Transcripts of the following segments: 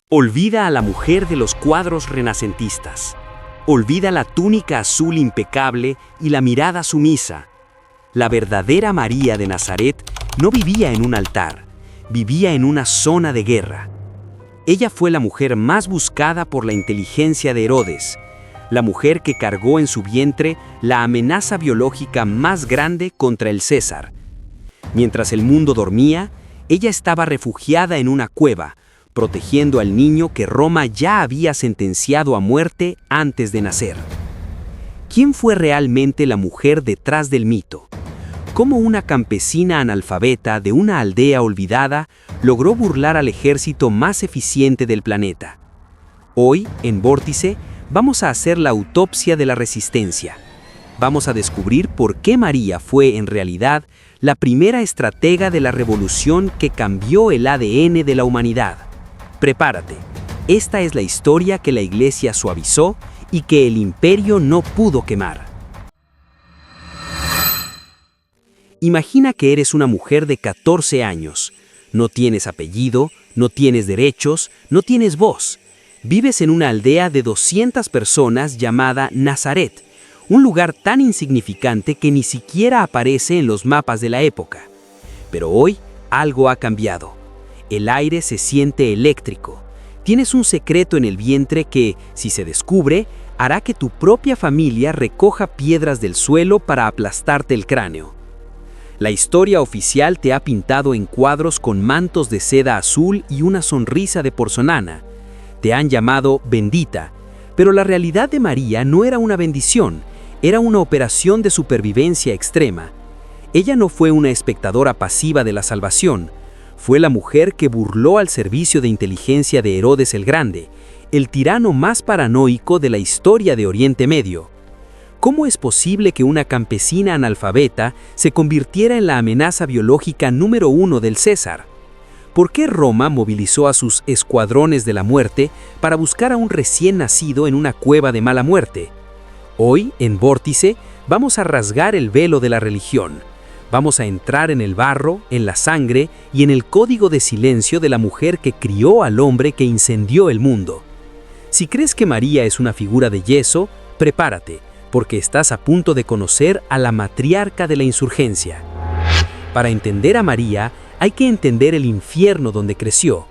Olvida a la mujer de los cuadros renacentistas. Olvida la túnica azul impecable y la mirada sumisa. La verdadera María de Nazaret no vivía en un altar, vivía en una zona de guerra. Ella fue la mujer más buscada por la inteligencia de Herodes, la mujer que cargó en su vientre la amenaza biológica más grande contra el César. Mientras el mundo dormía, ella estaba refugiada en una cueva, protegiendo al niño que Roma ya había sentenciado a muerte antes de nacer. ¿Quién fue realmente la mujer detrás del mito? ¿Cómo una campesina analfabeta de una aldea olvidada logró burlar al ejército más eficiente del planeta? Hoy, en Vórtice, vamos a hacer la autopsia de la resistencia. Vamos a descubrir por qué María fue, en realidad, la primera estratega de la revolución que cambió el ADN de la humanidad. Prepárate, esta es la historia que la Iglesia suavizó y que el imperio no pudo quemar. Imagina que eres una mujer de 14 años. No tienes apellido, no tienes derechos, no tienes voz. Vives en una aldea de 200 personas llamada Nazaret, un lugar tan insignificante que ni siquiera aparece en los mapas de la época. Pero hoy algo ha cambiado. El aire se siente eléctrico. Tienes un secreto en el vientre que, si se descubre, hará que tu propia familia recoja piedras del suelo para aplastarte el cráneo. La historia oficial te ha pintado en cuadros con mantos de seda azul y una sonrisa de porcelana. Te han llamado bendita, pero la realidad de María no era una bendición, era una operación de supervivencia extrema. Ella no fue una espectadora pasiva de la salvación. Fue la mujer que burló al servicio de inteligencia de Herodes el Grande, el tirano más paranoico de la historia de Oriente Medio. ¿Cómo es posible que una campesina analfabeta se convirtiera en la amenaza biológica número 1 del César? ¿Por qué Roma movilizó a sus escuadrones de la muerte para buscar a un recién nacido en una cueva de mala muerte? Hoy, en Vórtice, vamos a rasgar el velo de la religión. Vamos a entrar en el barro, en la sangre y en el código de silencio de la mujer que crió al hombre que incendió el mundo. Si crees que María es una figura de yeso, prepárate, porque estás a punto de conocer a la matriarca de la insurgencia. Para entender a María, hay que entender el infierno donde creció.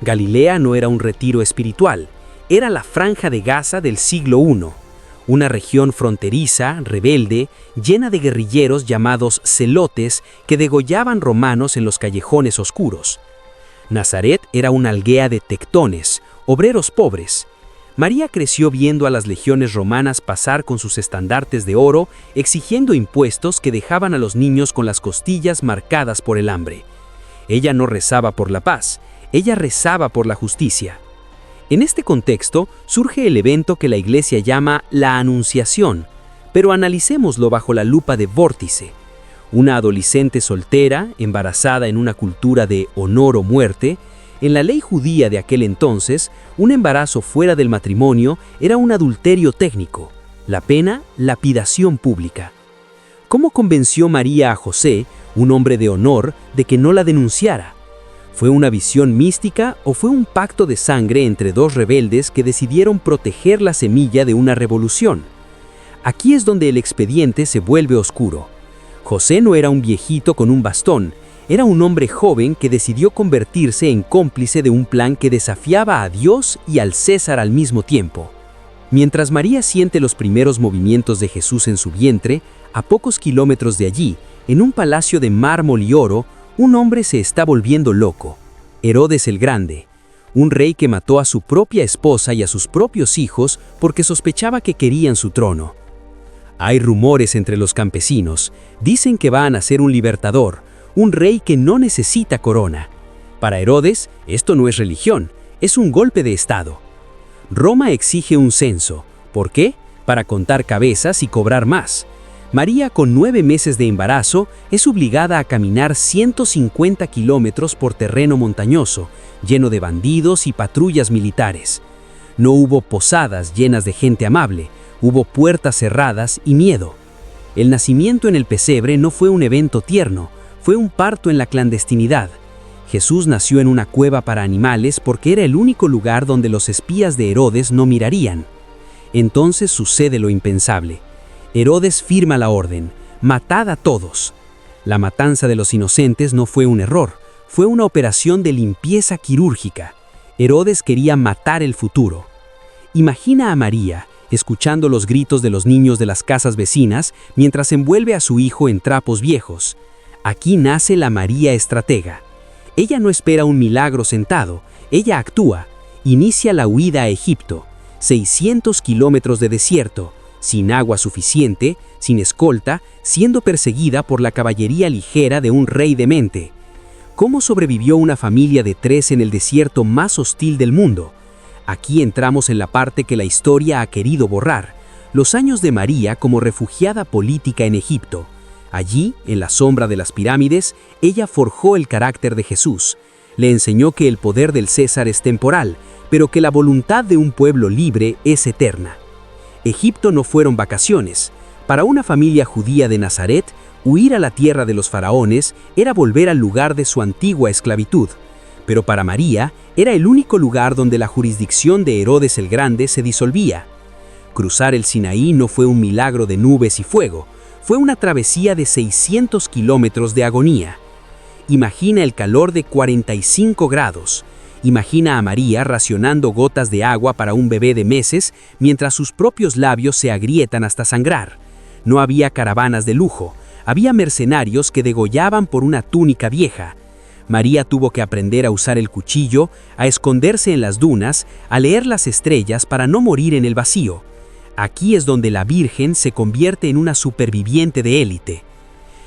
Galilea no era un retiro espiritual, era la Franja de Gaza del siglo I. Una región fronteriza, rebelde, llena de guerrilleros llamados celotes que degollaban romanos en los callejones oscuros. Nazaret era una aldea de tectones, obreros pobres. María creció viendo a las legiones romanas pasar con sus estandartes de oro, exigiendo impuestos que dejaban a los niños con las costillas marcadas por el hambre. Ella no rezaba por la paz, ella rezaba por la justicia. En este contexto surge el evento que la Iglesia llama la Anunciación, pero analicémoslo bajo la lupa de Vórtice. Una adolescente soltera, embarazada en una cultura de honor o muerte, en la ley judía de aquel entonces, un embarazo fuera del matrimonio era un adulterio técnico, la pena, lapidación pública. ¿Cómo convenció María a José, un hombre de honor, de que no la denunciara? ¿Fue una visión mística o fue un pacto de sangre entre dos rebeldes que decidieron proteger la semilla de una revolución? Aquí es donde el expediente se vuelve oscuro. José no era un viejito con un bastón, era un hombre joven que decidió convertirse en cómplice de un plan que desafiaba a Dios y al César al mismo tiempo. Mientras María siente los primeros movimientos de Jesús en su vientre, a pocos kilómetros de allí, en un palacio de mármol y oro, un hombre se está volviendo loco, Herodes el Grande, un rey que mató a su propia esposa y a sus propios hijos porque sospechaba que querían su trono. Hay rumores entre los campesinos, dicen que va a nacer un libertador, un rey que no necesita corona. Para Herodes, esto no es religión, es un golpe de estado. Roma exige un censo. ¿Por qué? Para contar cabezas y cobrar más. María, con 9 meses de embarazo, es obligada a caminar 150 kilómetros por terreno montañoso, lleno de bandidos y patrullas militares. No hubo posadas llenas de gente amable, hubo puertas cerradas y miedo. El nacimiento en el pesebre no fue un evento tierno, fue un parto en la clandestinidad. Jesús nació en una cueva para animales porque era el único lugar donde los espías de Herodes no mirarían. Entonces sucede lo impensable. Herodes firma la orden: matad a todos. La matanza de los inocentes no fue un error, fue una operación de limpieza quirúrgica. Herodes quería matar el futuro. Imagina a María, escuchando los gritos de los niños de las casas vecinas mientras envuelve a su hijo en trapos viejos. Aquí nace la María estratega. Ella no espera un milagro sentado, ella actúa, inicia la huida a Egipto, 600 kilómetros de desierto, sin agua suficiente, sin escolta, siendo perseguida por la caballería ligera de un rey demente. ¿Cómo sobrevivió una familia de 3 en el desierto más hostil del mundo? Aquí entramos en la parte que la historia ha querido borrar, los años de María como refugiada política en Egipto. Allí, en la sombra de las pirámides, ella forjó el carácter de Jesús. Le enseñó que el poder del César es temporal, pero que la voluntad de un pueblo libre es eterna. Egipto no fueron vacaciones. Para una familia judía de Nazaret, huir a la tierra de los faraones era volver al lugar de su antigua esclavitud. Pero para María, era el único lugar donde la jurisdicción de Herodes el Grande se disolvía. Cruzar el Sinaí no fue un milagro de nubes y fuego, fue una travesía de 600 kilómetros de agonía. Imagina el calor de 45 grados. Imagina a María racionando gotas de agua para un bebé de meses mientras sus propios labios se agrietan hasta sangrar. No había caravanas de lujo, había mercenarios que degollaban por una túnica vieja. María tuvo que aprender a usar el cuchillo, a esconderse en las dunas, a leer las estrellas para no morir en el vacío. Aquí es donde la Virgen se convierte en una superviviente de élite.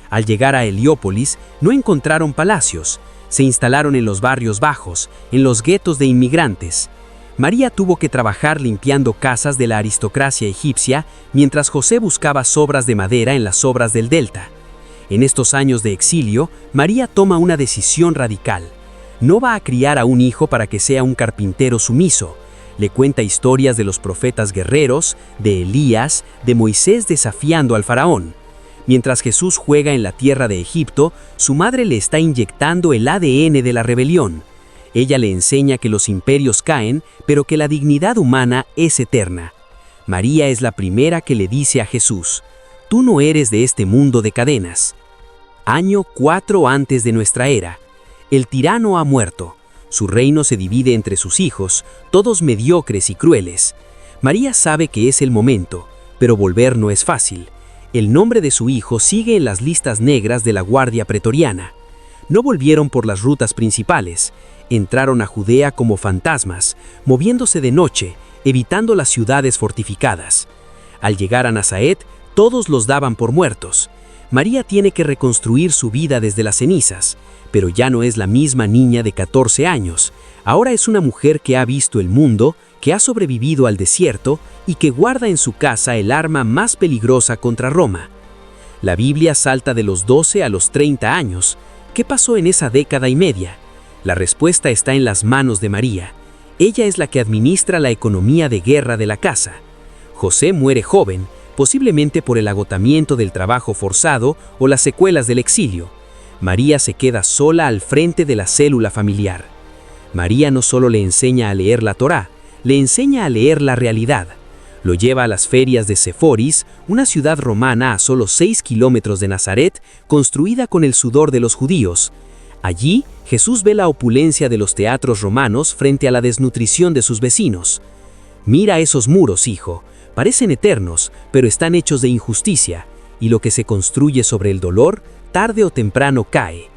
Al llegar a Heliópolis, no encontraron palacios, se instalaron en los barrios bajos, en los guetos de inmigrantes. María tuvo que trabajar limpiando casas de la aristocracia egipcia, mientras José buscaba sobras de madera en las sobras del delta. En estos años de exilio, María toma una decisión radical. No va a criar a un hijo para que sea un carpintero sumiso. Le cuenta historias de los profetas guerreros, de Elías, de Moisés desafiando al faraón. Mientras Jesús juega en la tierra de Egipto, su madre le está inyectando el ADN de la rebelión. Ella le enseña que los imperios caen, pero que la dignidad humana es eterna. María es la primera que le dice a Jesús: «Tú no eres de este mundo de cadenas». Año 4 antes de nuestra era. El tirano ha muerto. Su reino se divide entre sus hijos, todos mediocres y crueles. María sabe que es el momento, pero volver no es fácil. El nombre de su hijo sigue en las listas negras de la Guardia Pretoriana. No volvieron por las rutas principales. Entraron a Judea como fantasmas, moviéndose de noche, evitando las ciudades fortificadas. Al llegar a Nazaret, todos los daban por muertos. María tiene que reconstruir su vida desde las cenizas, pero ya no es la misma niña de 14 años. Ahora es una mujer que ha visto el mundo, que ha sobrevivido al desierto y que guarda en su casa el arma más peligrosa contra Roma. La Biblia salta de los 12 a los 30 años. ¿Qué pasó en esa década y media? La respuesta está en las manos de María. Ella es la que administra la economía de guerra de la casa. José muere joven, posiblemente por el agotamiento del trabajo forzado o las secuelas del exilio. María se queda sola al frente de la célula familiar. María no solo le enseña a leer la Torá, le enseña a leer la realidad. Lo lleva a las ferias de Seforis, una ciudad romana a solo 6 kilómetros de Nazaret, construida con el sudor de los judíos. Allí, Jesús ve la opulencia de los teatros romanos frente a la desnutrición de sus vecinos. «Mira esos muros, hijo. Parecen eternos, pero están hechos de injusticia, y lo que se construye sobre el dolor, tarde o temprano cae».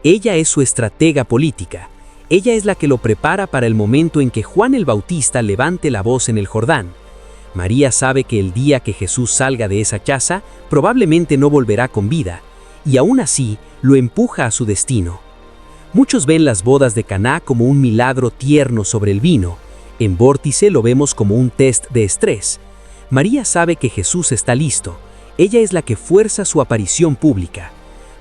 Ella es su estratega política. Ella es la que lo prepara para el momento en que Juan el Bautista levante la voz en el Jordán. María sabe que el día que Jesús salga de esa casa, probablemente no volverá con vida, y aún así lo empuja a su destino. Muchos ven las bodas de Caná como un milagro tierno sobre el vino. En Vórtice lo vemos como un test de estrés. María sabe que Jesús está listo. Ella es la que fuerza su aparición pública.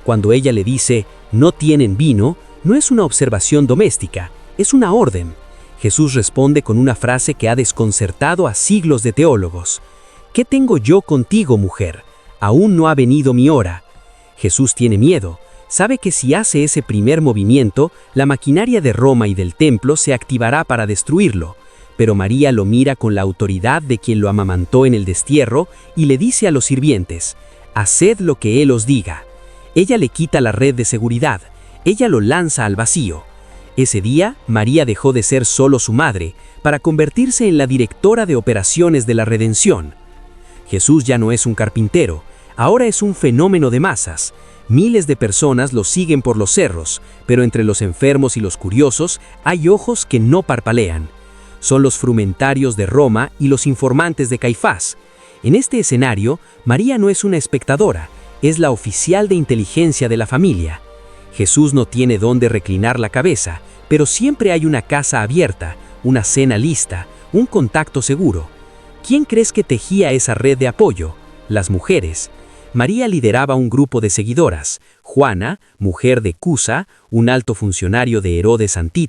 Cuando ella le dice, «No tienen vino», no es una observación doméstica, es una orden. Jesús responde con una frase que ha desconcertado a siglos de teólogos. «¿Qué tengo yo contigo, mujer? Aún no ha venido mi hora». Jesús tiene miedo, Sabe que si hace ese primer movimiento, la maquinaria de Roma y del templo se activará para destruirlo. Pero María lo mira con la autoridad de quien lo amamantó en el destierro y le dice a los sirvientes: «Haced lo que Él os diga». Ella le quita la red de seguridad, ella lo lanza al vacío. Ese día, María dejó de ser solo su madre para convertirse en la directora de operaciones de la redención. Jesús ya no es un carpintero, ahora es un fenómeno de masas. Miles de personas lo siguen por los cerros, pero entre los enfermos y los curiosos hay ojos que no parpadean. Son los frumentarios de Roma y los informantes de Caifás. En este escenario, María no es una espectadora, es la oficial de inteligencia de la familia. Jesús no tiene dónde reclinar la cabeza, pero siempre hay una casa abierta, una cena lista, un contacto seguro. ¿Quién crees que tejía esa red de apoyo? Las mujeres. María lideraba un grupo de seguidoras. Juana, mujer de Cusa, un alto funcionario de Herodes Antipas,